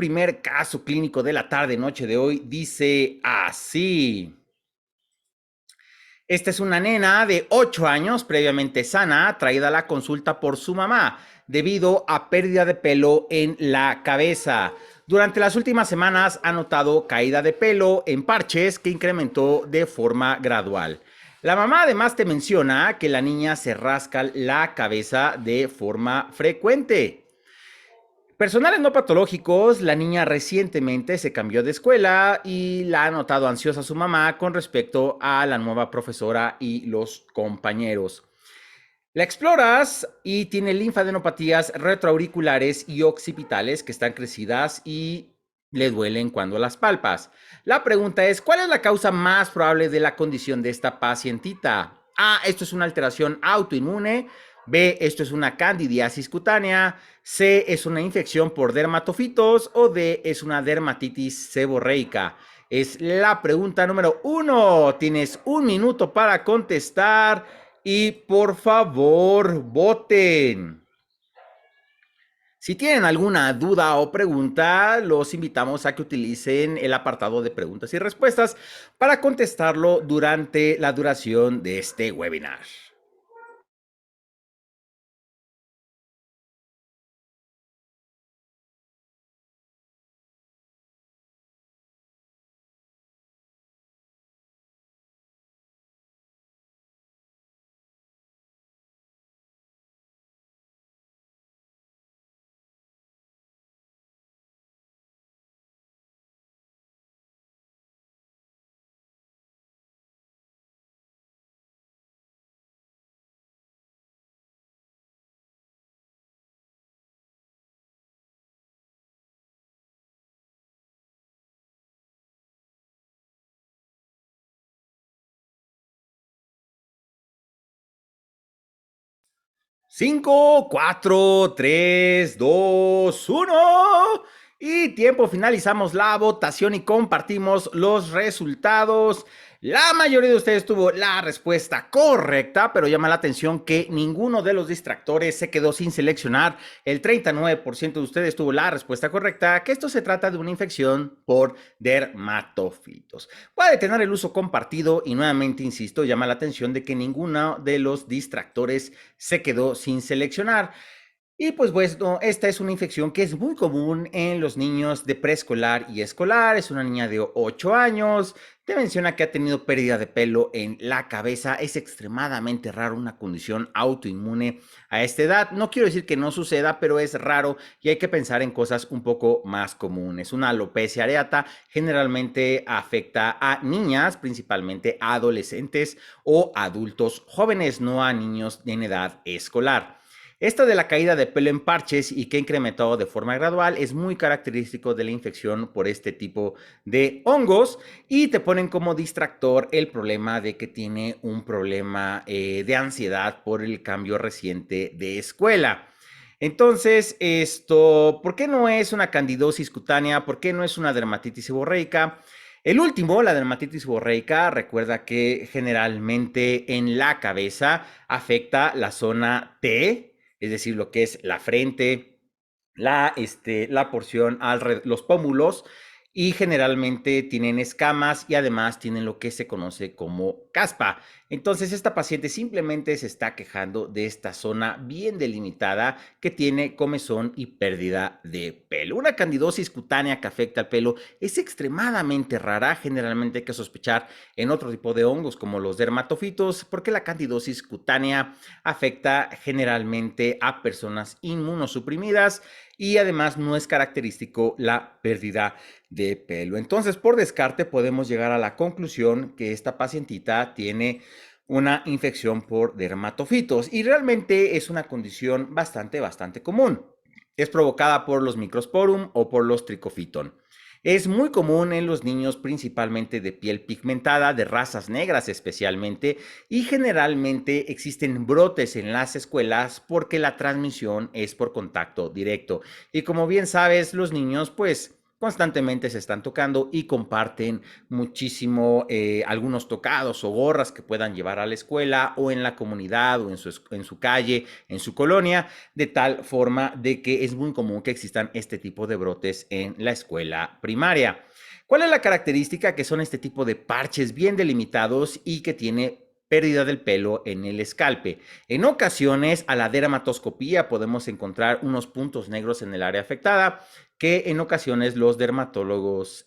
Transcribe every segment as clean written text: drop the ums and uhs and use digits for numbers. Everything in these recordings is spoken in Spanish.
primer caso clínico de la tarde-noche de hoy dice así. Esta es una nena de 8 años, previamente sana, traída a la consulta por su mamá debido a pérdida de pelo en la cabeza. Durante las últimas semanas ha notado caída de pelo en parches que incrementó de forma gradual. La mamá además te menciona que la niña se rasca la cabeza de forma frecuente. Personales no patológicos, la niña recientemente se cambió de escuela y la ha notado ansiosa su mamá con respecto a la nueva profesora y los compañeros. La exploras y tiene linfadenopatías retroauriculares y occipitales que están crecidas y le duelen cuando las palpas. La pregunta es, ¿cuál es la causa más probable de la condición de esta pacientita? A, esto es una alteración autoinmune. B, esto es una candidiasis cutánea. C, es una infección por dermatofitos. O D, es una dermatitis seborreica. Es la pregunta número 1. Tienes 1 minuto para contestar. Y por favor, voten. Si tienen alguna duda o pregunta, los invitamos a que utilicen el apartado de preguntas y respuestas para contestarlo durante la duración de este webinar. Cinco, 4, 3, 2, 1. Y tiempo, finalizamos la votación y compartimos los resultados. La mayoría de ustedes tuvo la respuesta correcta, pero llama la atención que ninguno de los distractores se quedó sin seleccionar. El 39% de ustedes tuvo la respuesta correcta, que esto se trata de una infección por dermatofitos. Puede tener el uso compartido y nuevamente, insisto, llama la atención de que ninguno de los distractores se quedó sin seleccionar. Y pues bueno, esta es una infección que es muy común en los niños de preescolar y escolar. Es una niña de 8 años. Te menciona que ha tenido pérdida de pelo en la cabeza. Es extremadamente raro una condición autoinmune a esta edad. No quiero decir que no suceda, pero es raro y hay que pensar en cosas un poco más comunes. Una alopecia areata generalmente afecta a niñas, principalmente a adolescentes o adultos jóvenes, no a niños en edad escolar. Esto de la caída de pelo en parches y que ha incrementado de forma gradual es muy característico de la infección por este tipo de hongos y te ponen como distractor el problema de que tiene un problema de ansiedad por el cambio reciente de escuela. Entonces, ¿por qué no es una candidosis cutánea? ¿Por qué no es una dermatitis seborreica? El último, la dermatitis seborreica, recuerda que generalmente en la cabeza afecta la zona T, es decir, lo que es la frente, la porción alrededor, los pómulos, y generalmente tienen escamas y además tienen lo que se conoce como caspa. Entonces, esta paciente simplemente se está quejando de esta zona bien delimitada que tiene comezón y pérdida de pelo. Una candidosis cutánea que afecta al pelo es extremadamente rara. Generalmente hay que sospechar en otro tipo de hongos como los dermatofitos, porque la candidosis cutánea afecta generalmente a personas inmunosuprimidas y además no es característico la pérdida de pelo. Entonces, por descarte, podemos llegar a la conclusión que esta pacientita tiene una infección por dermatofitos y realmente es una condición bastante común. Es provocada por los microsporum o por los tricofiton. Es muy común en los niños, principalmente de piel pigmentada, de razas negras especialmente, y generalmente existen brotes en las escuelas porque la transmisión es por contacto directo. Y como bien sabes, los niños pues constantemente se están tocando y comparten muchísimo algunos tocados o gorras que puedan llevar a la escuela o en la comunidad o en su calle, en su colonia, de tal forma de que es muy común que existan este tipo de brotes en la escuela primaria. ¿Cuál es la característica? Que son este tipo de parches bien delimitados y que tiene pérdida del pelo en el escalpe. En ocasiones, a la dermatoscopía podemos encontrar unos puntos negros en el área afectada que en ocasiones los dermatólogos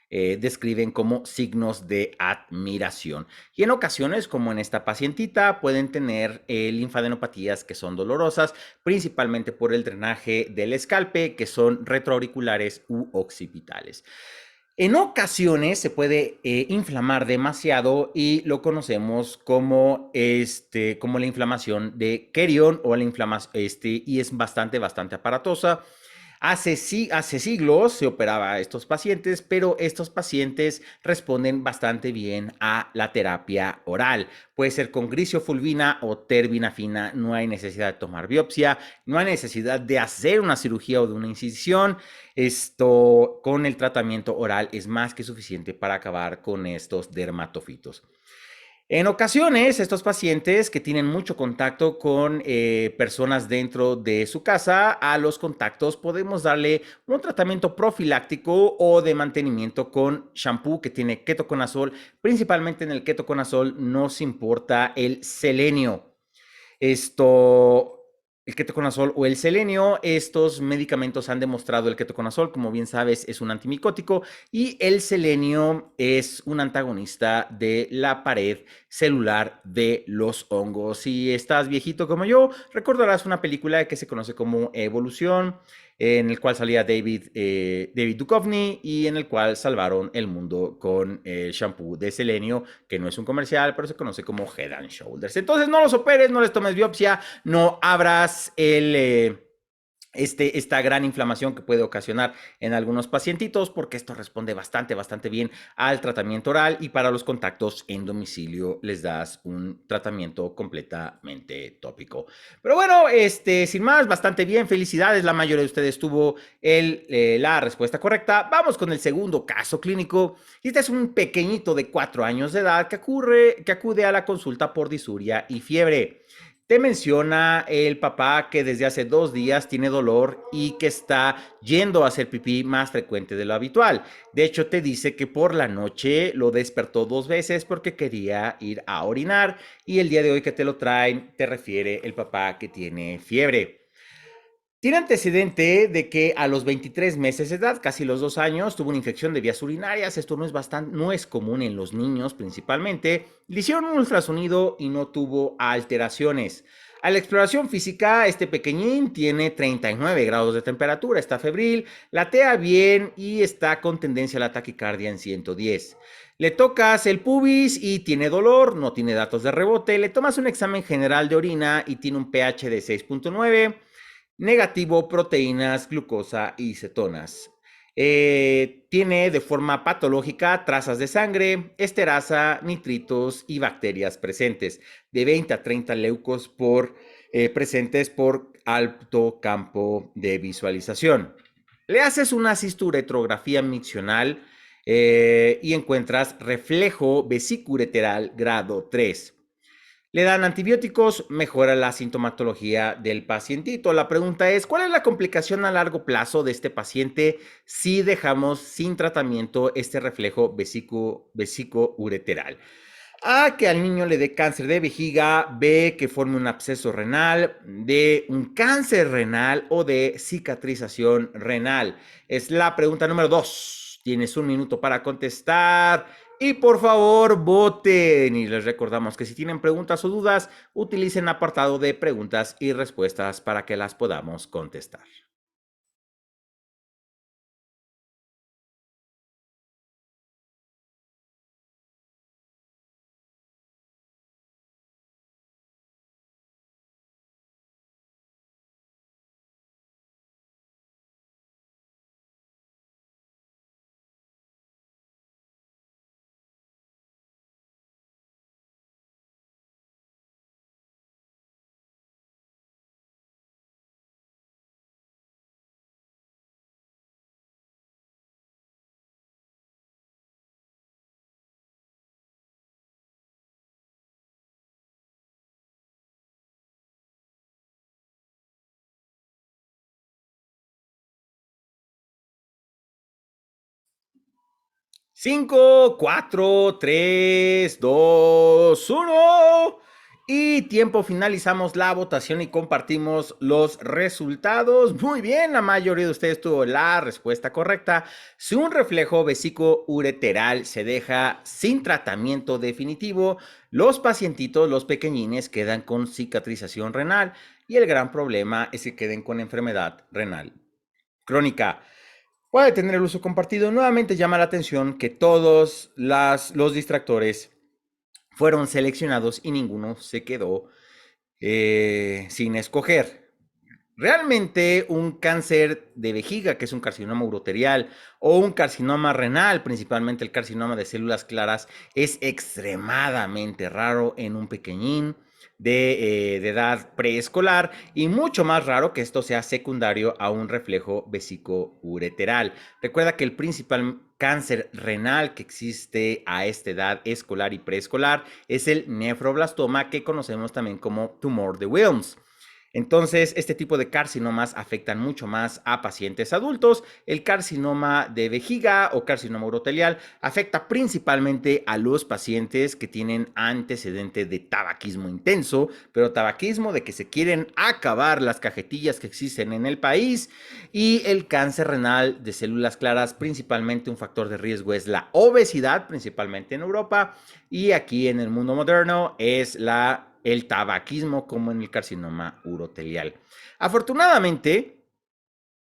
describen como signos de admiración. Y en ocasiones, como en esta pacientita, pueden tener linfadenopatías que son dolorosas, principalmente por el drenaje del escalpe, que son retroauriculares u occipitales. En ocasiones se puede inflamar demasiado y lo conocemos como la inflamación de Kerion o la inflamación, y es bastante aparatosa. Hace siglos se operaba a estos pacientes, pero estos pacientes responden bastante bien a la terapia oral. Puede ser con grisofulvina o terbinafina, no hay necesidad de tomar biopsia, no hay necesidad de hacer una cirugía o de una incisión. Esto con el tratamiento oral es más que suficiente para acabar con estos dermatofitos. En ocasiones, estos pacientes que tienen mucho contacto con personas dentro de su casa, a los contactos podemos darle un tratamiento profiláctico o de mantenimiento con shampoo que tiene ketoconazol. Principalmente en el ketoconazol nos importa el selenio. Esto, el ketoconazol o el selenio, estos medicamentos han demostrado, el ketoconazol, como bien sabes, es un antimicótico y el selenio es un antagonista de la pared celular de los hongos. Si estás viejito como yo, recordarás una película que se conoce como Evolución, en el cual salía David Duchovny y en el cual salvaron el mundo con el shampoo de selenio, que no es un comercial, pero se conoce como Head and Shoulders. Entonces no los operes, no les tomes biopsia, no abras esta gran inflamación que puede ocasionar en algunos pacientitos, porque esto responde bastante bien al tratamiento oral, y para los contactos en domicilio les das un tratamiento completamente tópico. Pero bueno, sin más, bastante bien, felicidades, la mayoría de ustedes tuvo la respuesta correcta. Vamos con el segundo caso clínico, y este es un pequeñito de 4 años de edad que acude a la consulta por disuria y fiebre. Te menciona el papá que desde hace 2 días tiene dolor y que está yendo a hacer pipí más frecuente de lo habitual. De hecho, te dice que por la noche lo despertó 2 veces porque quería ir a orinar, y el día de hoy que te lo traen te refiere el papá que tiene fiebre. Tiene antecedente de que a los 23 meses de edad, casi los 2 años, tuvo una infección de vías urinarias. Esto no es común en los niños principalmente. Le hicieron un ultrasonido y no tuvo alteraciones. A la exploración física, este pequeñín tiene 39 grados de temperatura, está febril, latea bien y está con tendencia a la taquicardia en 110. Le tocas el pubis y tiene dolor, no tiene datos de rebote. Le tomas un examen general de orina y tiene un pH de 6.9, negativo, proteínas, glucosa y cetonas. Tiene de forma patológica trazas de sangre, esterasa, nitritos y bacterias presentes, de 20 a 30 leucos presentes por alto campo de visualización. Le haces una cisturetrografía miccional y encuentras reflejo vesicureteral grado 3. Le dan antibióticos, mejora la sintomatología del pacientito. La pregunta es, ¿cuál es la complicación a largo plazo de este paciente si dejamos sin tratamiento este reflejo vesicoureteral? A, que al niño le dé cáncer de vejiga; B, que forme un absceso renal; D, un cáncer renal; o D, cicatrización renal. Es la pregunta número 2. Tienes un minuto para contestar. Y por favor, voten. Y les recordamos que si tienen preguntas o dudas, utilicen apartado de preguntas y respuestas para que las podamos contestar. 5, 4, 3, 2, 1. Y tiempo, finalizamos la votación y compartimos los resultados. Muy bien, la mayoría de ustedes tuvo la respuesta correcta. Si un reflejo vesíco-ureteral se deja sin tratamiento definitivo, los pacientitos, los pequeñines, quedan con cicatrización renal y el gran problema es que queden con enfermedad renal crónica. Puede tener el uso compartido. Nuevamente llama la atención que todos los distractores fueron seleccionados y ninguno se quedó sin escoger. Realmente un cáncer de vejiga, que es un carcinoma uroterial, o un carcinoma renal, principalmente el carcinoma de células claras, es extremadamente raro en un pequeñín de edad preescolar y mucho más raro que esto sea secundario a un reflejo vesíco-ureteral. Recuerda que el principal cáncer renal que existe a esta edad escolar y preescolar es el nefroblastoma, que conocemos también como tumor de Wilms. Entonces, este tipo de carcinomas afectan mucho más a pacientes adultos. El carcinoma de vejiga o carcinoma urotelial afecta principalmente a los pacientes que tienen antecedente de tabaquismo intenso, pero tabaquismo de que se quieren acabar las cajetillas que existen en el país. Y el cáncer renal de células claras, principalmente un factor de riesgo es la obesidad, principalmente en Europa, y aquí en el mundo moderno es el tabaquismo, como en el carcinoma urotelial. Afortunadamente,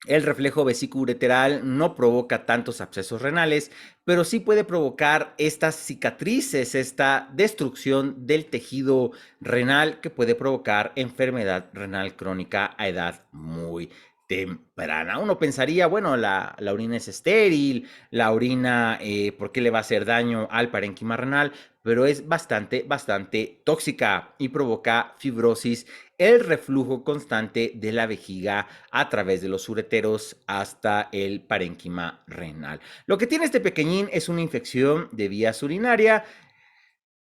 el reflejo vesículo-ureteral no provoca tantos abscesos renales, pero sí puede provocar estas cicatrices, esta destrucción del tejido renal que puede provocar enfermedad renal crónica a edad muy temprana. Uno pensaría, bueno, la orina es estéril, la orina, ¿por qué le va a hacer daño al parénquima renal? Pero es bastante tóxica y provoca fibrosis, el reflujo constante de la vejiga a través de los ureteros hasta el parénquima renal. Lo que tiene este pequeñín es una infección de vías urinarias.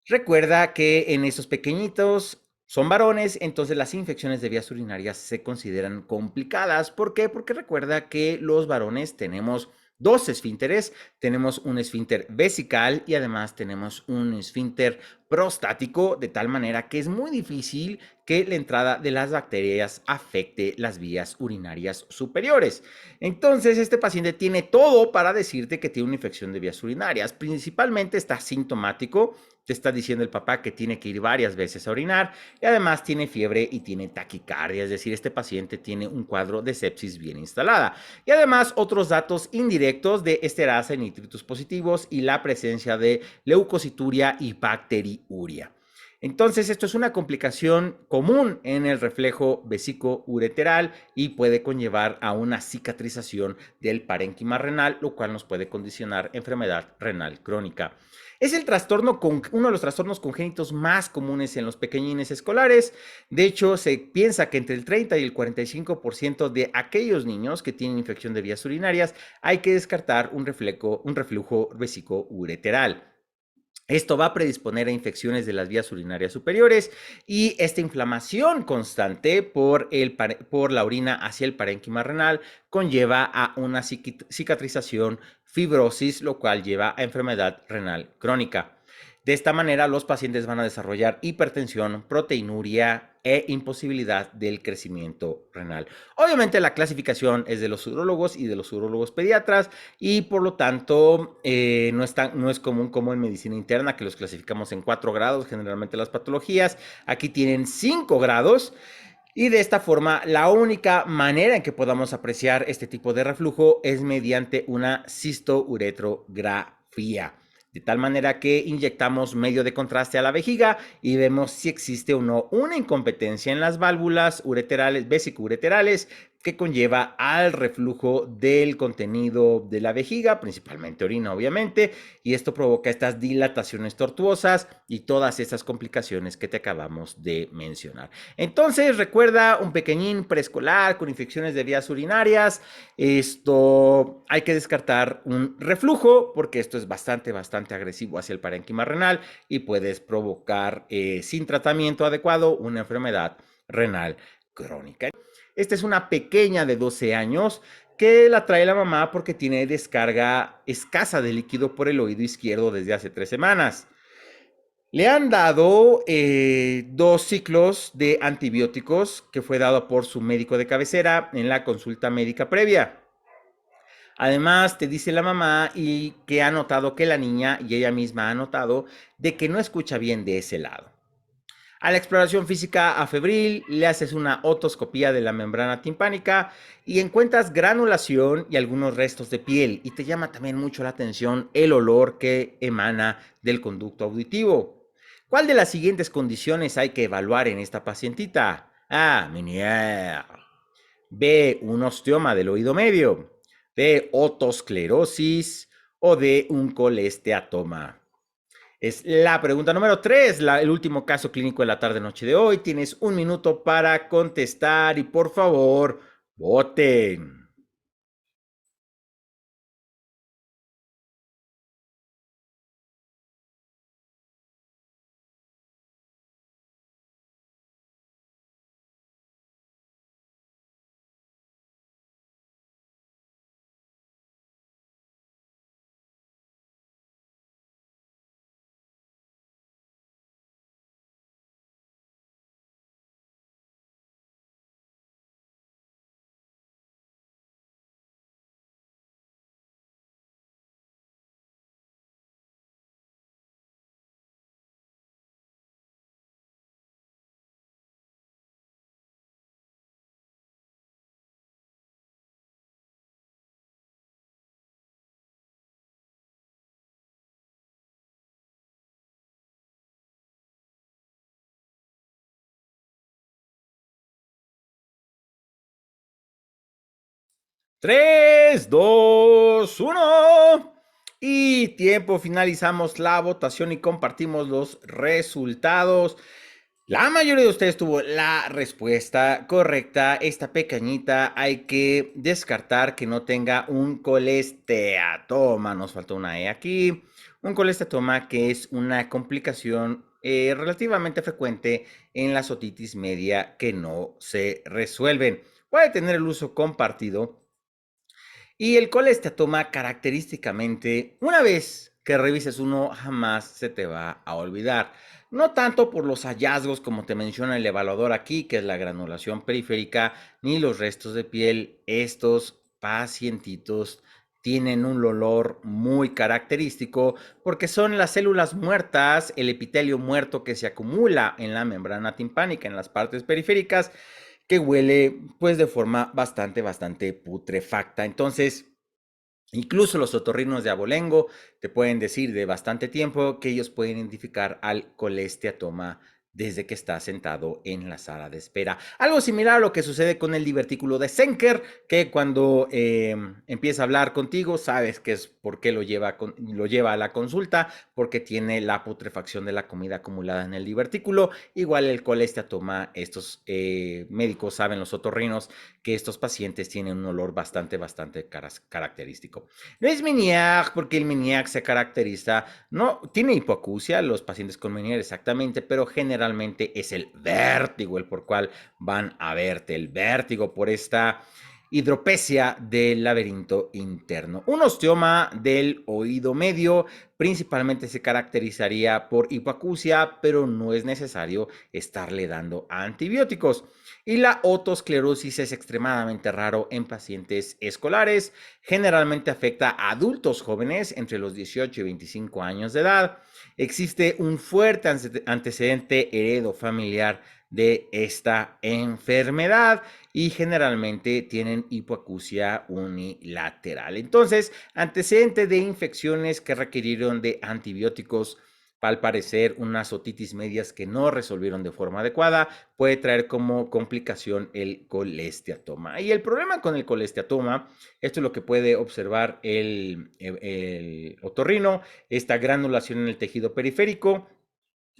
Recuerda que en esos pequeñitos son varones, entonces las infecciones de vías urinarias se consideran complicadas. ¿Por qué? Porque recuerda que los varones tenemos dos esfínteres, tenemos un esfínter vesical y además tenemos un esfínter prostático, de tal manera que es muy difícil que la entrada de las bacterias afecte las vías urinarias superiores. Entonces, este paciente tiene todo para decirte que tiene una infección de vías urinarias. Principalmente está sintomático, te está diciendo el papá que tiene que ir varias veces a orinar y además tiene fiebre y tiene taquicardia, es decir, este paciente tiene un cuadro de sepsis bien instalada. Y además otros datos indirectos de esterasa en nitritos positivos y la presencia de leucocituria y bacteriuria. Entonces, esto es una complicación común en el reflejo vesíco-ureteral y puede conllevar a una cicatrización del parénquima renal, lo cual nos puede condicionar enfermedad renal crónica. Es uno de los trastornos congénitos más comunes en los pequeñines escolares. De hecho, se piensa que entre el 30 y el 45% de aquellos niños que tienen infección de vías urinarias hay que descartar un reflujo vesíco-ureteral. Esto va a predisponer a infecciones de las vías urinarias superiores y esta inflamación constante por la orina hacia el parénquima renal conlleva a una cicatrización, fibrosis, lo cual lleva a enfermedad renal crónica. De esta manera, los pacientes van a desarrollar hipertensión, proteinuria e imposibilidad del crecimiento renal. Obviamente, la clasificación es de los urólogos y de los urólogos pediatras y por lo tanto no es común como en medicina interna, que los clasificamos en 4 grados, generalmente las patologías. Aquí tienen 5 grados. Y de esta forma, la única manera en que podamos apreciar este tipo de reflujo es mediante una cistouretrografía. De tal manera que inyectamos medio de contraste a la vejiga y vemos si existe o no una incompetencia en las válvulas ureterales, vesicoureterales, que conlleva al reflujo del contenido de la vejiga, principalmente orina, obviamente, y esto provoca estas dilataciones tortuosas y todas estas complicaciones que te acabamos de mencionar. Entonces, recuerda, un pequeñín preescolar con infecciones de vías urinarias, esto hay que descartar un reflujo porque esto es bastante agresivo hacia el parénquima renal y puedes provocar sin tratamiento adecuado una enfermedad renal crónica. Esta es una pequeña de 12 años que la trae la mamá porque tiene descarga escasa de líquido por el oído izquierdo desde hace 3 semanas. Le han dado 2 ciclos de antibióticos que fue dado por su médico de cabecera en la consulta médica previa. Además, te dice la mamá y que ha notado que la niña y ella misma ha notado de que no escucha bien de ese lado. A la exploración física a febril le haces una otoscopía de la membrana timpánica y encuentras granulación y algunos restos de piel. Y te llama también mucho la atención el olor que emana del conducto auditivo. ¿Cuál de las siguientes condiciones hay que evaluar en esta pacientita? A. Meniere. B. Un osteoma del oído medio. B. Otosclerosis. O D. Un colesteatoma. Es la pregunta número 3, el último caso clínico de la tarde-noche de hoy. Tienes 1 minuto para contestar y por favor, voten. Tres, dos, uno. Y tiempo, finalizamos la votación y compartimos los resultados. La mayoría de ustedes tuvo la respuesta correcta. Esta pequeñita hay que descartar que no tenga un colesteatoma. Nos faltó una E aquí. Un colesteatoma que es una complicación relativamente frecuente en la otitis media que no se resuelven. Puede tener el uso compartido y el colesteatoma característicamente, una vez que revises uno, jamás se te va a olvidar. No tanto por los hallazgos como te menciona el evaluador aquí, que es la granulación periférica, ni los restos de piel. Estos pacientitos tienen un olor muy característico porque son las células muertas, el epitelio muerto que se acumula en la membrana timpánica, en las partes periféricas, que huele pues de forma bastante putrefacta. Entonces, incluso los otorrinos de abolengo te pueden decir de bastante tiempo que ellos pueden identificar al colesteatoma desde que está sentado en la sala de espera. Algo similar a lo que sucede con el divertículo de Senker, que cuando empieza a hablar contigo, sabes que es porque lo lleva a la consulta, porque tiene la putrefacción de la comida acumulada en el divertículo. Igual el colesteatoma, estos médicos saben, los otorrinos, que estos pacientes tienen un olor bastante característico. No es Meniere, porque el Meniere se caracteriza, no tiene hipoacusia, los pacientes con Meniere exactamente, pero generalmente es el vértigo el por cual van a verte, el vértigo por esta hidropesia del laberinto interno. Un osteoma del oído medio principalmente se caracterizaría por hipoacusia, pero no es necesario estarle dando antibióticos. Y la otosclerosis es extremadamente raro en pacientes escolares. Generalmente afecta a adultos jóvenes entre los 18 y 25 años de edad. Existe un fuerte antecedente heredofamiliar de esta enfermedad y generalmente tienen hipoacusia unilateral. Entonces, antecedente de infecciones que requirieron de antibióticos, al parecer unas otitis medias que no resolvieron de forma adecuada, puede traer como complicación el colesteatoma. Y el problema con el colesteatoma, esto es lo que puede observar el otorrino, esta granulación en el tejido periférico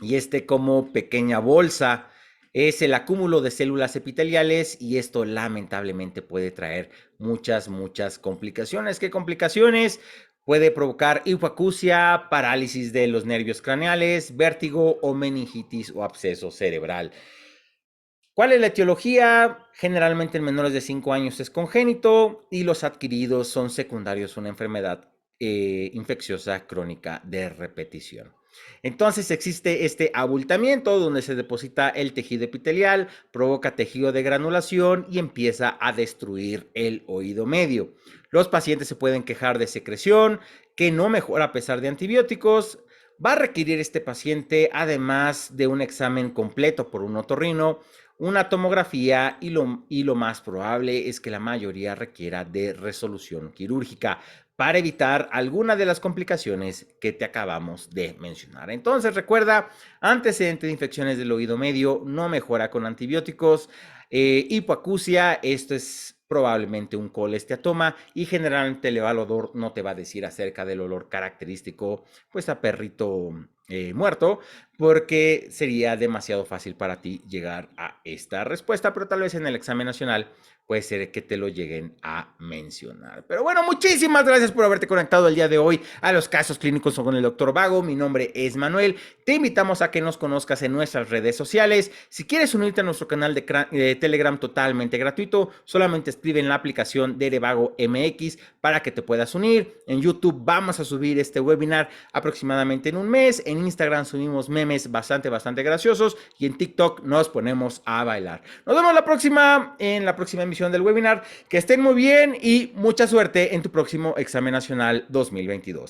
y como pequeña bolsa es el acúmulo de células epiteliales y esto lamentablemente puede traer muchas complicaciones. ¿Qué complicaciones? Puede provocar hipoacusia, parálisis de los nervios craneales, vértigo o meningitis o absceso cerebral. ¿Cuál es la etiología? Generalmente en menores de 5 años es congénito y los adquiridos son secundarios a una enfermedad infecciosa crónica de repetición. Entonces existe este abultamiento donde se deposita el tejido epitelial, provoca tejido de granulación y empieza a destruir el oído medio. Los pacientes se pueden quejar de secreción que no mejora a pesar de antibióticos. Va a requerir este paciente, además de un examen completo por un otorrino, una tomografía y lo más probable es que la mayoría requiera de resolución quirúrgica para evitar alguna de las complicaciones que te acabamos de mencionar. Entonces recuerda, antecedente de infecciones del oído medio no mejora con antibióticos. Hipoacusia, esto es probablemente un colesteatoma y generalmente el evaluador no te va a decir acerca del olor característico, pues a perrito muerto, porque sería demasiado fácil para ti llegar a esta respuesta, pero tal vez en el examen nacional puede ser que te lo lleguen a mencionar. Pero bueno, muchísimas gracias por haberte conectado el día de hoy a los casos clínicos con el Dr. Vago. Mi nombre es Manuel. Te invitamos a que nos conozcas en nuestras redes sociales. Si quieres unirte a nuestro canal de Telegram totalmente gratuito, solamente escribe en la aplicación de Vago MX para que te puedas unir. En YouTube vamos a subir este webinar aproximadamente en un mes. En Instagram subimos memes bastante graciosos y en TikTok nos ponemos a bailar. Nos vemos en la próxima emisión del webinar. Que estén muy bien y mucha suerte en tu próximo examen nacional 2022.